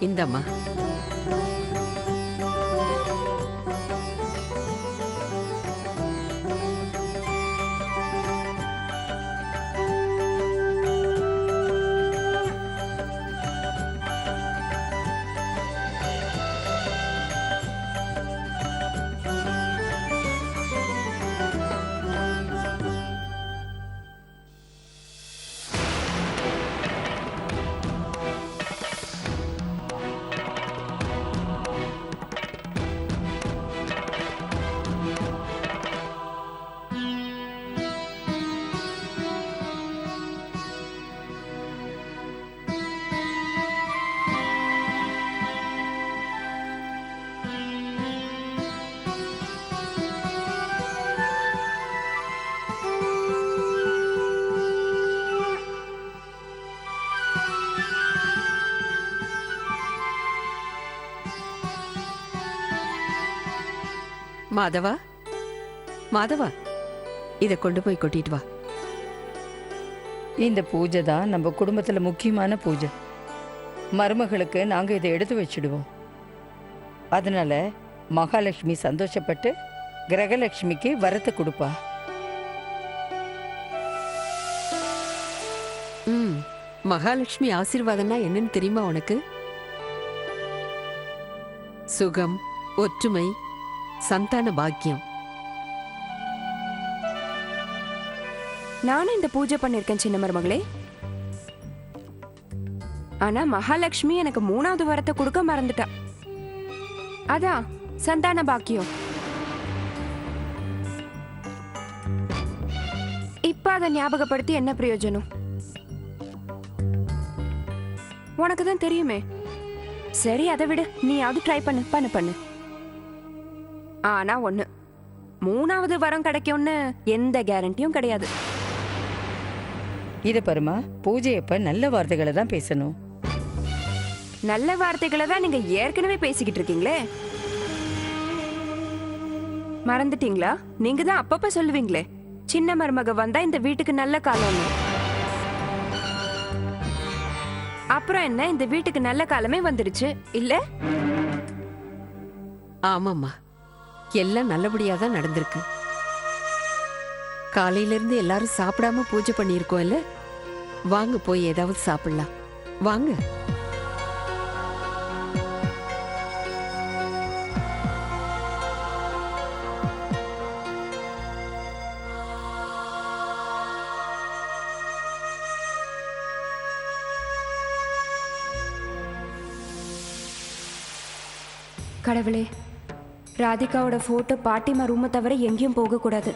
இந்தம்மா. மாதவா, மாதவா, இத கொண்டு போய் கொட்டிட்டு வா. இந்த பூஜை தான் நம்ம குடும்பத்துல முக்கியமான பூஜை. மருமகளுக்கு நாங்க இதை எடுத்து வச்சிடுவோம். அதனால மகாலட்சுமி சந்தோஷப்பட்டு கிரகலட்சுமிக்கு வரத்தை கொடுப்பா. மகாலட்சுமி ஆசீர்வாதம்னா என்னன்னு தெரியுமா உனக்கு? சுகம், ஒற்றுமை, சந்தான பாக்கியம். நானும் இந்த பூஜை பண்ணிருக்கேன் சின்ன மருமகளே. ஆனா மகாலட்சுமி எனக்கு 3வது வரத்தை கொடுக்க மறந்துட்டா. அதான் சந்தான பாக்கியம். இப்ப அதை ஞாபகப்படுத்தி என்ன பிரயோஜனம்? உனக்கு தான் தெரியுமே. சரி, அதை விடு. நீயாவது ட்ரை பண்ணு. ஆனா ஒண்ணு, 3வது வரம் கிடைக்கும்னு எந்த கேரண்டியும் கிடையாது. இத பாருமா, பூஜையப்ப நல்ல வார்த்தைகளை தான் பேசணும். நல்ல வார்த்தைகளை தான் நீங்க ஏற்கனவே பேசிக்கிட்டு இருக்கீங்களே. மறந்துட்டீங்களா? நீங்க தான் அப்பப்ப சொல்லுவீங்களே, சின்ன மருமக வந்தா இந்த வீட்டுக்கு நல்ல காலம்னு. அப்புறம் என்ன, இந்த வீட்டுக்கு நல்ல காலமே வந்துடுச்சு இல்ல? ஆமாம்மா, எல்லாம் நல்லபடியா தான் நடந்திருக்கு. காலையில இருந்து எல்லாரும் சாப்பிடாம பூஜை பண்ணியிருக்கோம் இல்ல? வாங்க போய் ஏதாவது சாப்பிடலாம். வாங்க. கடவுளே, ராதிகாவோட போட்டோ பாட்டிமா ரூமை தவிர எங்கேயும் போக கூடாது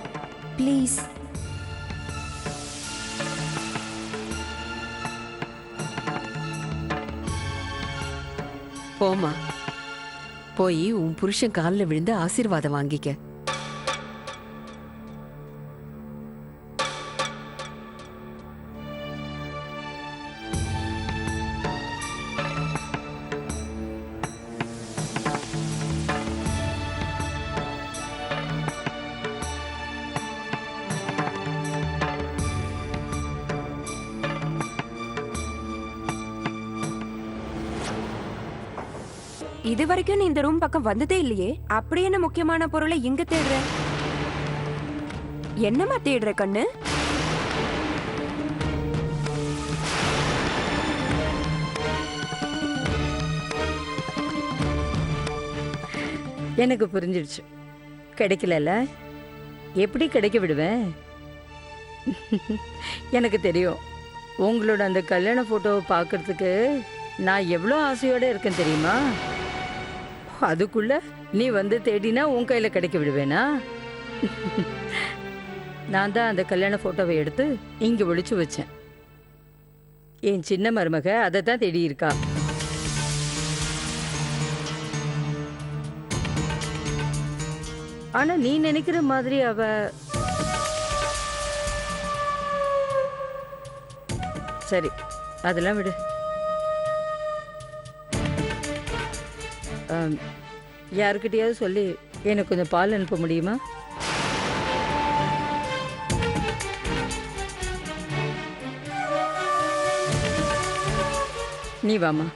ப்ளீஸ். போமா, போய் உன் புருஷன் காலில் விழுந்து ஆசீர்வாதம் வாங்கிக்க. இது வரைக்கும் நீ இந்த ரூம் பக்கம் வந்ததே இல்லையே. அப்படி என்ன முக்கியமான பொருளை இங்க தேடுற? என்னமா தேடுற கண்ணு? எனக்கு புரிஞ்சிடுச்சு. கிடைக்கல, எப்படி கிடைக்க விடுவேன்? எனக்கு தெரியும். உங்களோட அந்த கல்யாண போட்டோவை பார்க்கறதுக்கு நான் எவ்வளோ ஆசையோட இருக்கேன் தெரியுமா? அதுக்குள்ள நீ வந்து தேடினா உன் கையில கிடைக்க விடுவேனா? நான் தான் அந்த கல்யாண போட்டோவை எடுத்து இங்க ஒளிச்சு வச்சேன். என் சின்ன மருமக அதை தான் தேடி இருக்கா. ஆனா நீ நினைக்கிற மாதிரி அவ சரி, அதெல்லாம் விடு. யாருக்கிட்டையாவது சொல்லி எனக்கு கொஞ்சம் பால் அனுப்ப முடியுமா? நீ வாமா.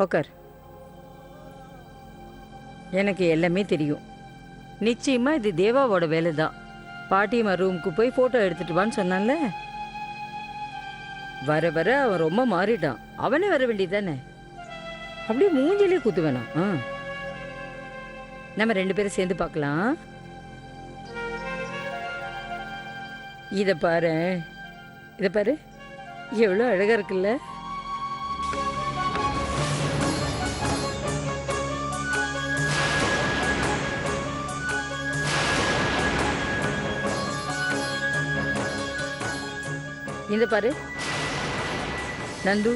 உக்கார். எனக்கு எல்லாமே தெரியும். நிச்சயமா இது தேவாவோட வேலை தான். பாட்டியம்மா ரூமுக்கு போய் ஃபோட்டோ எடுத்துட்டு வான்னு சொன்னான்ல. வர வர அவன் ரொம்ப மாறிட்டான். அவனே வர வேண்டியதானே. அப்படியே மூஞ்சிலே குத்து வேணாம். நம்ம 2 பேரும் சேர்ந்து பார்க்கலாம். இதை பாரு, இதை பாரு, எவ்வளோ அழகா இருக்குல்ல. இந்த பாரு நந்து.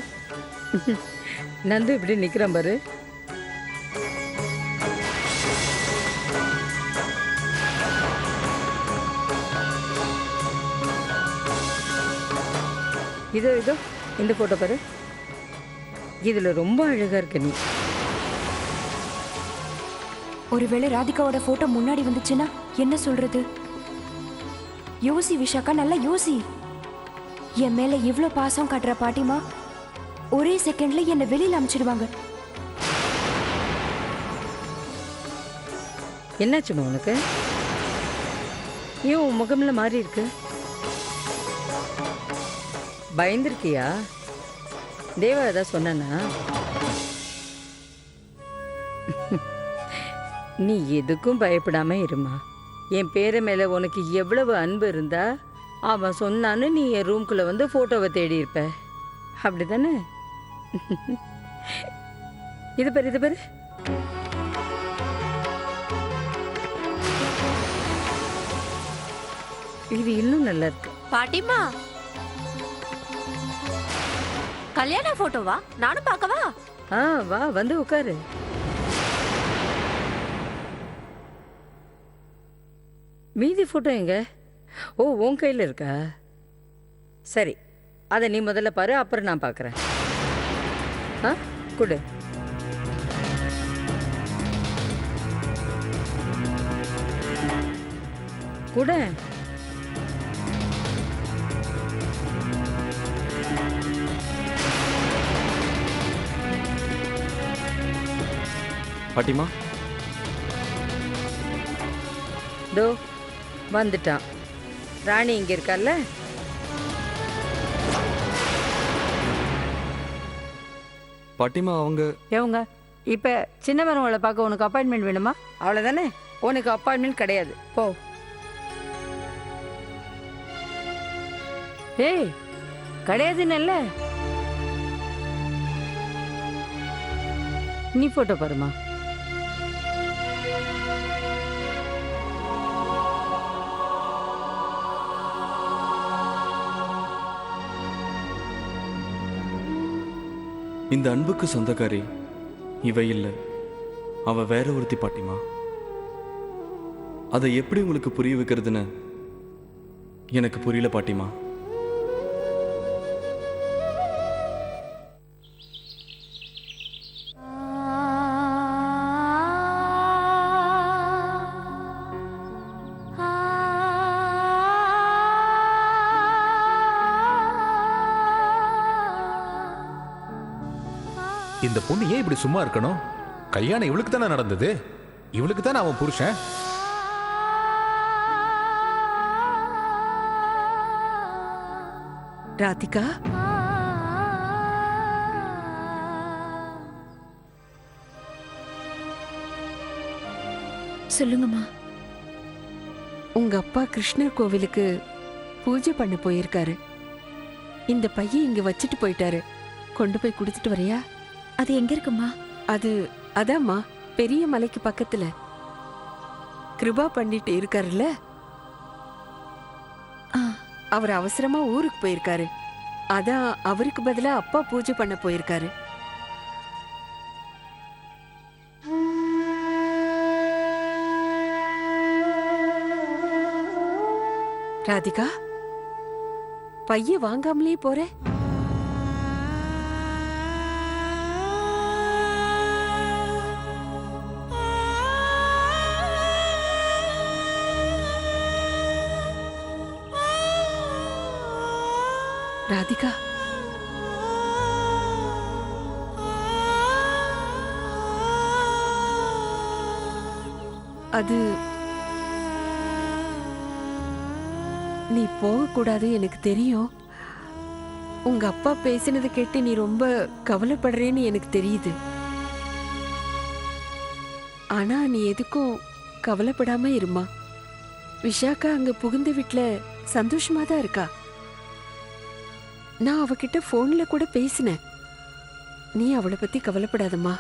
நந்து இப்படி நிக்கிறான் பாரு. இதோ இதோ இந்த போட்டோ பாரு. இதுல ரொம்ப அழகா இருக்க நீ. ஒருவேளை ராதிகாவோட போட்டோ முன்னாடி வந்துச்சுன்னா என்ன சொல்றது? யோசி விஷாக்கா, நல்லா யோசி. என் மேல இவ்ளோ பாசம் காட்டுற பாட்டிமா ஒரே செகண்ட்ல என்ன வெளியில அனுப்பிச்சிடுவாங்க. என்னாச்சுமா உனக்கு? ஏன் உன் முகம்ல மாறி இருக்கு? பயந்துருக்கியா? தேவா ஏதாவது சொன்னானா? நீ எதுக்கும் பயப்படாம இருமா. என் பேரை மேல உனக்கு எவ்வளவு அன்பு இருந்தா அவன் சொன்னான்னு நீ என் ரூம்குள்ள வந்து போட்டோவை தேடி இருப்ப. அப்படிதானே? இது பாரு, இது பாரு. இது இன்னும் நல்லா இருக்கு. பாட்டிமா, கல்யாண போட்டோவா? நானும் பார்க்கவா? வா, வந்து உட்காரு. மீதி போட்டோ எங்க? ஓ, உன் கையில் இருக்கா? சரி, அதை நீ முதல்ல பாரு, அப்புறம் நான் பார்க்குறேன். கொடு. கொடு. பாட்டிமா, தோ வந்துட்டான். ராணி இங்க இருக்கால்ல? பாட்டிமா அவங்க எவங்க? இப்ப சின்ன மருமகளை பார்க்க உனக்கு அப்பாயின்மெண்ட் வேணுமா? அவ்வளவுதானே? உனக்கு அப்பாயின்மெண்ட் கிடையாது, போ. ஏய், கிடையாதுன்னு நீ போட்டோ பாருமா. இந்த அன்புக்கு சொந்தக்காரி இவ இல்லை, அவ வேற ஒருத்தி பாட்டிமா. அதை எப்படி உங்களுக்கு புரிய வைக்கிறதுன்னு எனக்கு புரியல பாட்டிமா. இந்த பொண்ணு ஏன் இப்படி சும்மா இருக்கணும்? கல்யாணம் இவளுக்கு தானே நடந்தது, இவளுக்கு தானே அவன் புருஷன். ராதிகா, சொல்லுங்கம்மா. உங்க அப்பா கிருஷ்ணர் கோவிலுக்கு பூஜை பண்ண போயிருக்காரு. இந்த பையன் இங்க வச்சுட்டு போயிட்டாரு. கொண்டு போய் கொடுத்துட்டு வரியா? அது எங்க இருக்குமா? அதாம்மா, பெரிய மலைக்கு பக்கத்துல. கிருபா பண்ணிட்டு இருக்காருல்ல, அவர் அவசரமா ஊருக்கு போயிருக்காரு. அதான் அவருக்கு பதிலா அப்பா பூஜை பண்ண போயிருக்காரு. ராதிகா, பைய வாங்காமலே போற? ராதிகா, அது நீ போகக்கூடாது எனக்கு தெரியும். உங்க அப்பா பேசினதை கேட்டு நீ ரொம்ப கவலைப்படுறேன்னு எனக்கு தெரியுது. ஆனா நீ எதுக்கும் கவலைப்படாம இருமா. விஷாக்கா அங்க புகுந்த வீட்ல சந்தோஷமா தான் இருக்கா. நான் அவகிட்ட போன்ல கூட பேசினேன். நீ அவளை பத்தி கவலைப்படாதம்மா.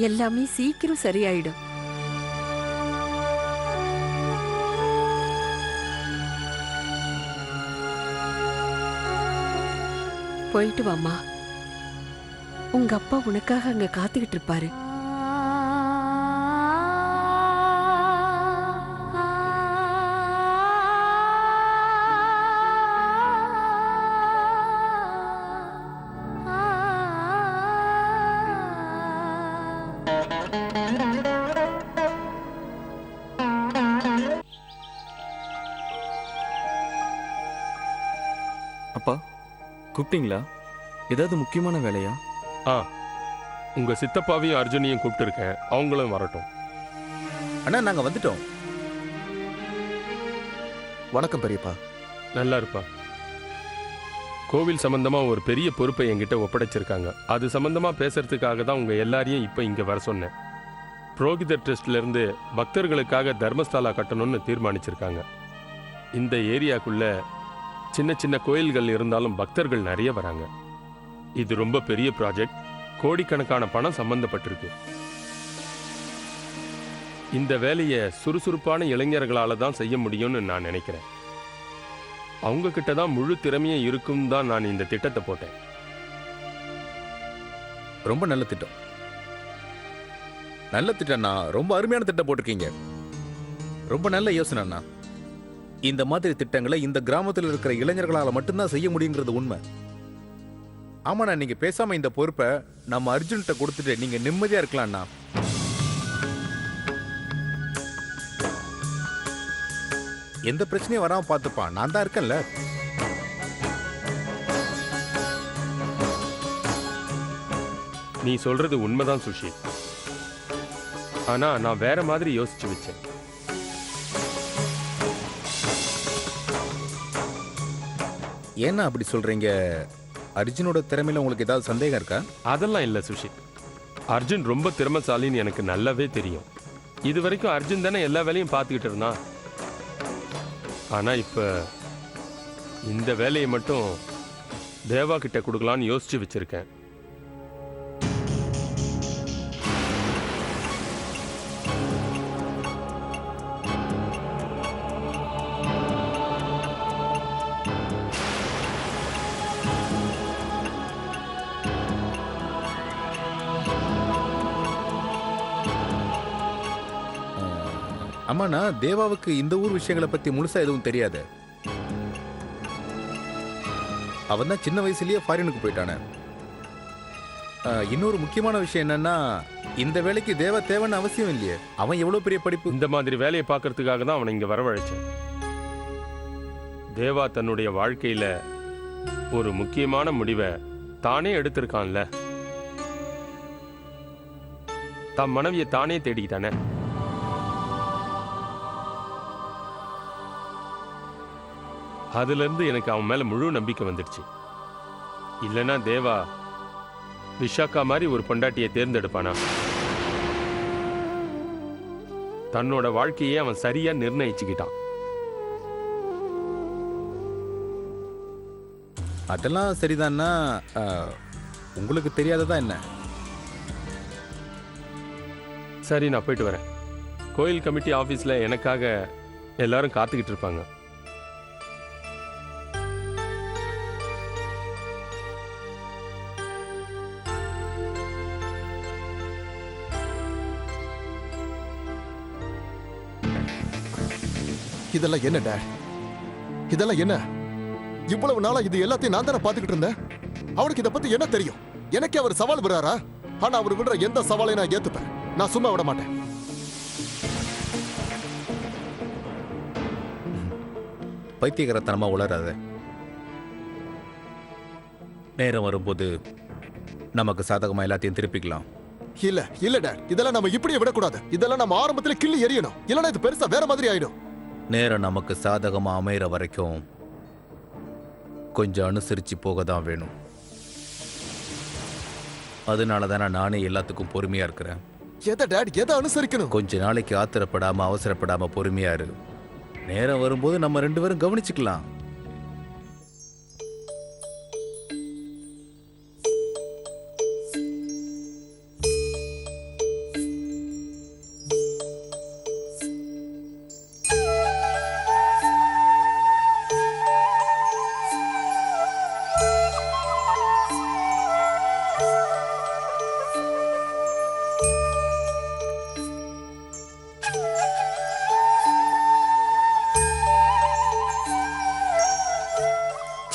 எல்லாமே சீக்கிரம் சரியாயிடும். போயிட்டு வாமா. உங்க அப்பா உனக்காக அங்க காத்துக்கிட்டு இருப்பாரு. அப்பா கூப்பிட்டீங்களா? ஏதாவது முக்கியமான வேலையா? ஆ, உங்க சித்தப்பாவையும் அர்ஜுனையும் கூப்பிட்டுருக்கேன், அவங்களும் வரட்டும். அண்ணா நாங்க வந்துட்டோம். வணக்கம் பெரியப்பா. நல்லா இருப்பா. கோவில் சம்பந்தமா ஒரு பெரிய பொறுப்பை என்கிட்ட ஒப்படைச்சிருக்காங்க. அது சம்பந்தமா பேசுறதுக்காக தான் உங்க எல்லாரையும் இப்ப இங்க வர சொன்னேன். புரோகிதர் ட்ரஸ்ட்ல இருந்து பக்தர்களுக்காக தர்மஸ்தலா கட்டணும்னு தீர்மானிச்சிருக்காங்க. இந்த ஏரியாக்குள்ள சின்ன சின்ன கோயில்கள் இருந்தாலும் பக்தர்கள் நிறைய வராங்க. இது ரொம்ப பெரிய ப்ராஜெக்ட். கோடிக்கணக்கான பணம் சம்பந்தப்பட்டிருக்கு. இந்த வேலையை சுறுசுறுப்பான இளைஞர்களால தான் செய்ய முடியும்னு நான் நினைக்கிறேன். அவங்க கிட்ட தான் முழு திறமையும் இருக்கும் தான் நான் இந்த திட்டத்தை போட்டேன். ரொம்ப நல்ல திட்டம். நல்ல திட்டம்ண்ணா. ரொம்ப அருமையான திட்டம் போட்டிருக்கீங்க. ரொம்ப நல்ல யோசனைண்ணா. இந்த மாதிரி திட்டங்களை இந்த கிராமத்தில் இருக்கிற இளைஞர்களால மட்டும்தான் செய்ய முடியுங்கிறது உண்மை. ஆமாண்ணா, நீங்க பேசாம இந்த பொறுப்பை நம்ம அர்ஜுன்கிட்ட கொடுத்துட்டு நீங்க நிம்மதியா இருக்கலாம்ண்ணா. எந்த பிரச்சனையும் வராம பார்த்துப்பான். நான் தான் இருக்கேன்ல. நீ சொல்றது உண்மைதான் சுஷி. ஆனா நான் வேற மாதிரி யோசிச்சு வச்சேன். ஏன்னா அப்படி சொல்றீங்க? அர்ஜுனோட திறமையில உங்களுக்கு ஏதாவது சந்தேகம் இருக்கா? அதெல்லாம் இல்லை சுஷி. அர்ஜுன் ரொம்ப திறமைசாலின்னு எனக்கு நல்லாவே தெரியும். இது வரைக்கும் அர்ஜுன் தானே எல்லா வேலையும் பார்த்துக்கிட்டு இருந்தான். ஆனா இப்ப இந்த வேலையை மட்டும் தேவா கிட்ட கொடுக்கலான்னு யோசிச்சு வச்சிருக்கேன். அம்மாண்ணா, தேவாவுக்கு இந்த ஊர் விஷயங்களை பத்தி முழுசா எதுவும் தெரியாது. அவன் தான் சின்ன வயசுலயே ஃபாரினுக்கு போயிட்டானே. இன்னொரு முக்கியமான விஷயம் என்னன்னா, இந்த வேலைக்கு தேவா தேவைன்னு அவசியம் இல்லையே. அவன் எவ்வளவு பெரிய படிப்பு. இந்த மாதிரி வேலையை பார்க்கறதுக்காக தான் அவனை இங்க வரவழைச்சேன். தேவா தன்னுடைய வாழ்க்கையில ஒரு முக்கியமான முடிவை தானே எடுத்திருக்கான்ல. தன் மனைவியை தானே தேடிக்கிட்டானே. அதுல இருந்து எனக்கு அவன் மேல முழு நம்பிக்கை வந்துடுச்சு. இல்லைன்னா தேவா விஷாக்கா மாதிரி ஒரு பொண்டாட்டியை தேர்ந்தெடுப்பானா? தன்னோட வாழ்க்கையை அவன் சரியா நிர்ணயிச்சுக்கிட்டான். அதெல்லாம் சரிதான்னா உங்களுக்கு தெரியாததா என்ன? சரி, நான் போயிட்டு வரேன். கோயில் கமிட்டி ஆபீஸ்ல எனக்காக எல்லாரும் காத்துக்கிட்டு இருப்பாங்க. இதெல்லாம் என்ன டேட்? இதெல்லாம் என்ன? இவ்வளவு நாளா இது எல்லாத்தையும் நான் தானே பாத்துக்கிட்டு இருந்தேன். அவனுக்கு இதை பத்தி என்ன தெரியும்? எனக்கே அவர் சவால் விடுறாரா? ஆனா அவர் விடுற எந்த சவாலையும் நான் ஏத்துப்பேன். நான் சும்மா விட மாட்டேன். பைத்தியகரத்தனமா உளராத. நேரம் வரும்போது நமக்கு சாதகமா எல்லாத்தையும் திருப்பிக்கலாம். இல்ல இல்ல டாட், இதெல்லாம் நம்ம இப்படியே விடக்கூடாது. இதெல்லாம் நம்ம ஆரம்பத்துல கிள்ளி எறியணும், இல்லனா இது பெருசா வேற மாதிரி ஆயிடும். நேரம் நமக்கு சாதகமா அமையற வரைக்கும் கொஞ்சம் அனுசரிச்சு போக தான் வேணும். அதனால தானே நானே எல்லாத்துக்கும் பொறுமையா இருக்கிறேன். எதை டாட், எதை அனுசரிக்கணும்? கொஞ்ச நாளைக்கு ஆத்திரப்படாம அவசரப்படாம பொறுமையா இரு. நேரம் வரும்போது நம்ம 2 பேரும் கவனிச்சுக்கலாம்.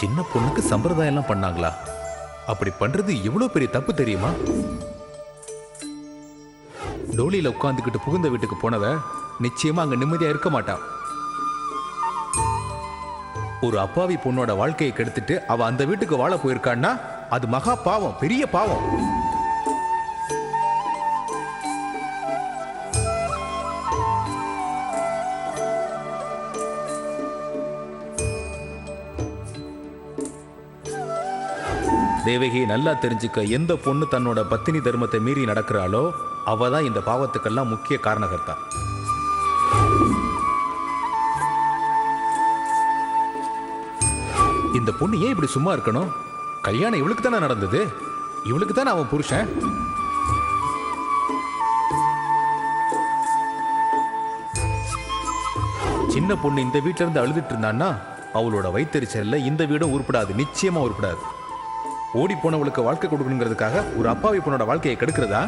சின்ன பொண்ணுக்கு சம்பிரதாயம் எல்லாம் பண்ணாங்களா? அப்படி பண்றது எவ்வளவு பெரிய தப்பு தெரியுமா? டோலியில உட்காந்துக்கிட்டு புகுந்த வீட்டுக்கு போனவ நிச்சயமா அங்க நிம்மதியா இருக்க மாட்டான். ஒரு அப்பாவி பொண்ணோட வாழ்க்கையை கெடுத்துட்டு அவ அந்த வீட்டுக்கு வாழ போயிருக்கான்னா அது மகா பாவம், பெரிய பாவம். தேவகி, நல்லா தெரிஞ்சுக்க, எந்த பொண்ணு தன்னோட பத்தினி தர்மத்தை மீறி நடக்கிறாளோ அவ தான் இந்த பாவத்துக்கெல்லாம் முக்கிய காரணகர்த்தா. இந்த பொண்ணு ஏன் இப்படி சும்மா இருக்கணும்? கல்யாணம் இவளுக்கு தானே நடந்தது, இவளுக்கு தானே அவன் புருஷன். சின்ன பொண்ணு இந்த வீட்டுல இருந்து அழுதுட்டு இருந்தான்னா அவளோட வயித்தெரிச்சல்ல இந்த வீடும் உருப்படாது, நிச்சயமா உருப்படாது. ஓடி போனவளுக்கு வாழ்க்கை கொடுக்கணுங்கிறதுக்காக ஒரு அப்பாவி பொண்ணோட வாழ்க்கையை கெடுக்கிறதா?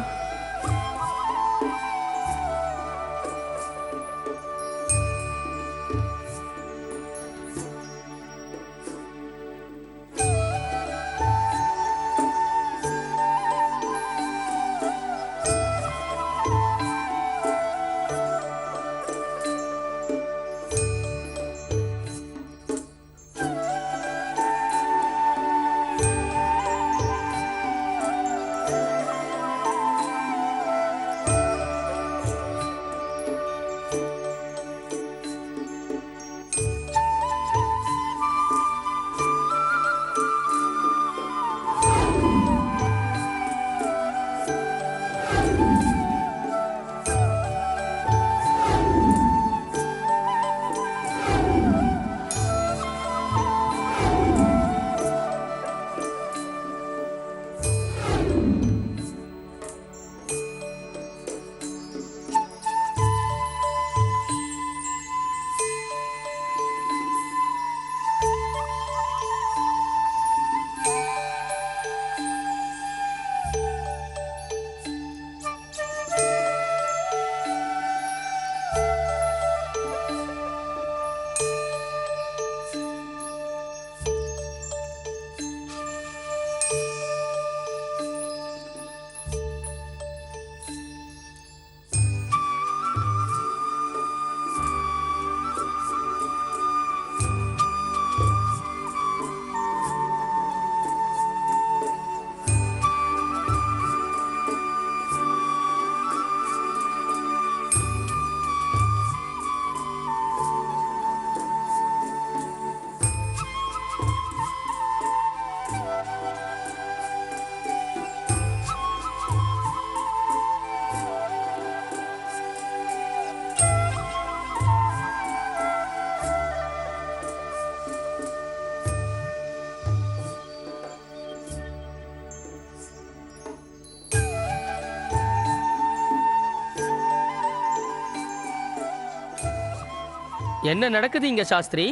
என்ன நடக்குது இங்க சாஸ்திரி?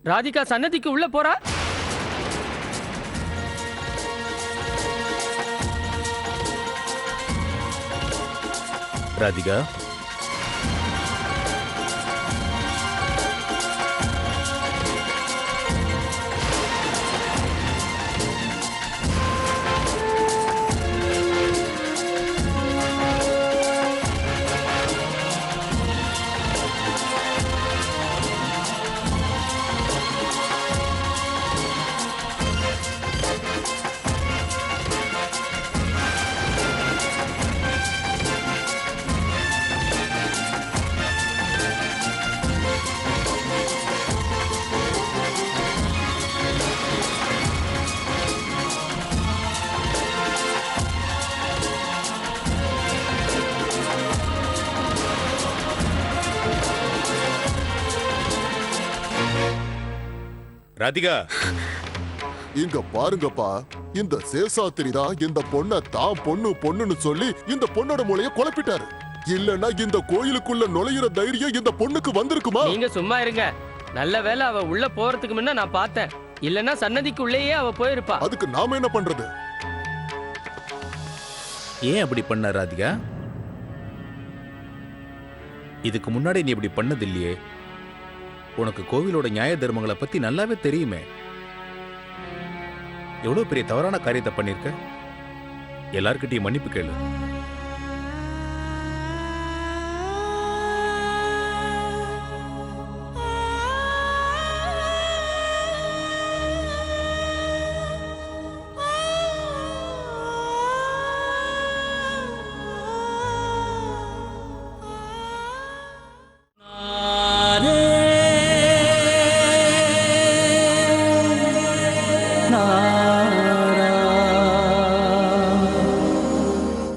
ராதிகா சன்னதிக்கு உள்ள போறா? ராதிகா, ராதிகா, இங்க பாருங்கப்பா, இந்த சேசாத்திரி தான் இந்த பொண்ணை தான் பொண்ணுன்னு சொல்லி இந்த பொண்ணோட மூளைய குழப்பிட்டாரு. இல்லன்னா இந்த கோயிலுக்குள்ள நுழையிற தைரியம் இந்த பொண்ணுக்கு வந்திருக்குமா? நீங்க சும்மா இருங்க. நல்ல வேளை அவ உள்ள போறதுக்கு முன்ன நான் பார்த்தேன். இல்லன்னா சன்னதிக்கு உள்ளேயே அவ போயிருப்பா. அதுக்கு நாம என்ன பண்றது? ஏன் அப்படி பண்ண ராதிகா? இதுக்கு முன்னாடி நீ இப்படி பண்ணது இல்லையே. உனக்கு கோவிலோட நியாய தர்மங்களை பத்தி நல்லாவே தெரியுமே. எவ்வளவு பெரிய தவறான காரியத்தை பண்ணிருக்க. எல்லார்கிட்டயும் மன்னிப்பு கேளு. நான்